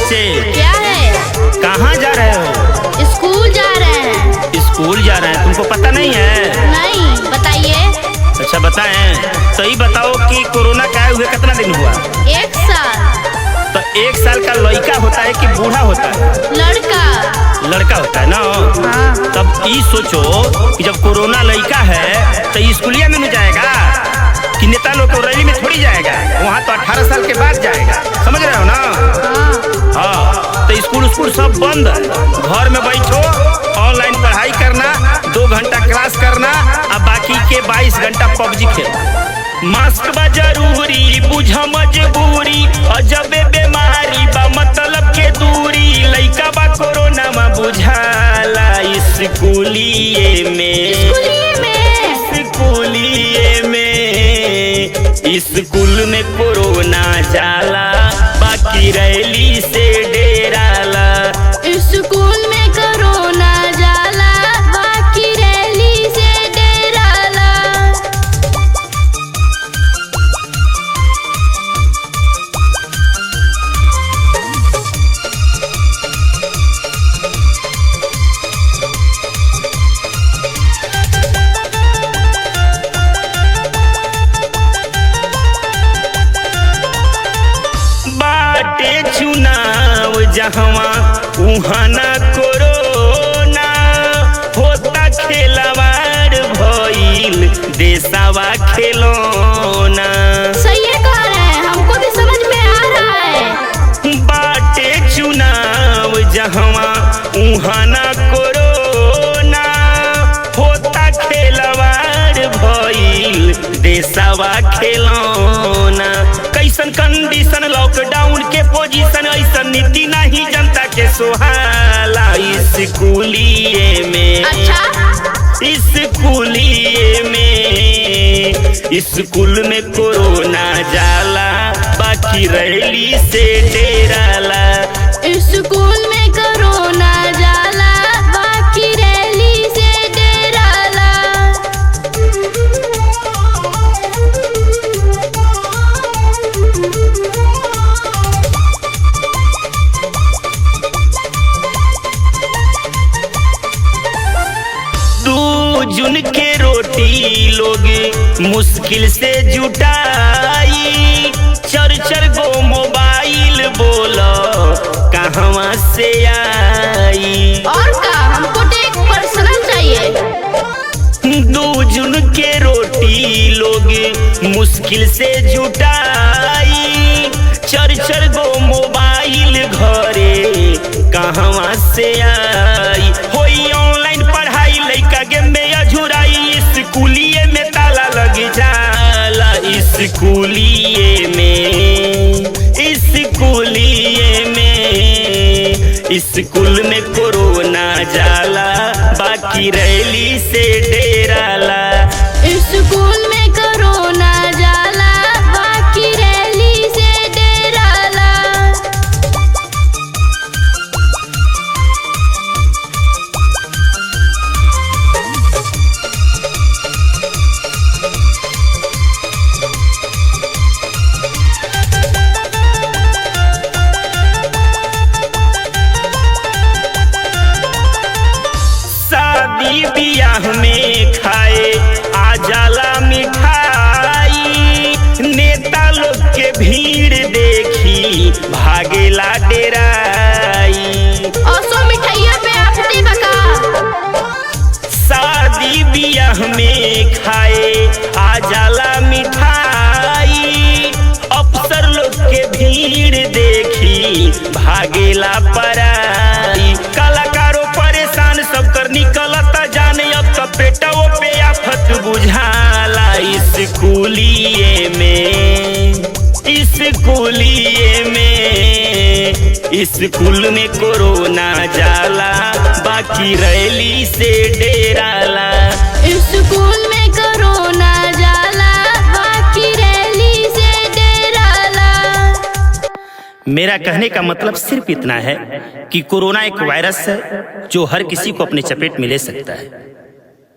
बच्चे? क्या है? कहाँ जा रहे हो? स्कूल जा रहे हैं। स्कूल जा रहे हैं, तुमको पता नहीं है? नहीं, बताइए। अच्छा बताएं, तो ये बताओ कि कोरोना का आए हुए कितना दिन हुआ? 1 साल। तो 1 साल का लड़का होता है कि बूढ़ा होता है? लड़का। लड़का होता है ना। हाँ। तब ये सोचो कि जब कोरोना लड़का है तो स्कूलिया में नहीं जाएगा कि नेता लोग को रैली में थोड़ी जाएगा, वहाँ तो 18 साल के बाद जाएगा, समझ रहे हो ना? हाँ, तो स्कूल सब बंद है, घर में बैठो, ऑनलाइन पढ़ाई करना, 2 घंटा क्लास करना और बाकी के 22 घंटा पबजी खेल। मास्क बा जरूरी, बुझ मजबूरी, अजबे बीमारी बा मतलब के दूरी, लइका बा कोरोना में बुझाला स्कूलिए में। स्कूल में कोरोना जाला, बाकी रैली से डेराला। स्कूल में कोरोना जाला, बाकी रैली से डेराला। चुनाव जहवा उहाँ ना कोरोना होता, खेलवाड़ भइल देशवा खेलौना। सही कह रहे हैं, हमको भी समझ में आ रहा है। बाटे चुनाव जहवा उहाँ ना कोरोना होता, खेलवाड़ भइल देशवा खेलौना। कैसन कंडीशन, लॉकडाउन के पोजीशन, ऐसा नीति नहीं जनता के सोहाला स्कूलिए में। अच्छा? स्कूलिए में, स्कूल में कोरोना जाला, बाकी रैली से डेराला। स्कूल में कोरोना जाला, बाकी रैली से डेराला। जून के रोटी लोग मुश्किल से जुटाई, 4 गो मोबाइल बोलो कहवा से आई। और का हमको तो एक पर्सनल चाहिए। 2 जून के रोटी लोग मुश्किल से जुटाई, 4 गो मोबाइल घरे कहवा से आई। होई ऑनलाइन पढ़ाई, लइका गेम में अझुराई, स्कूलिए में ताला लग जाला। स्कूलिए में, स्कूल में कोरोना जाला, बाकी रैली से डेराला। स्कूल में कोरोना जाला, बाकी रैली से डेराला। शादी बियाह में खाए आ जाला मिठाई, नेता लोग के भीड़ देखी भागेला डेराई। औसो मिठाइया पे आपने बका। शादी बियाह में खाए आ जाला मिठाई, अफसर लोग के भीड़ देखी भागेला पराई। कलाकारों परेशान, सब कर निकलता जाने, अब तो पेटों पे आफत बुझाला स्कूलिए में। स्कूल में कोरोना जाला, बाकी रैली से डेराला। स्कूल में कोरोना जाला, बाकी रैली से डेराला। मेरा कहने का मतलब सिर्फ इतना है कि कोरोना एक वायरस है जो हर किसी को अपने चपेट में ले सकता है।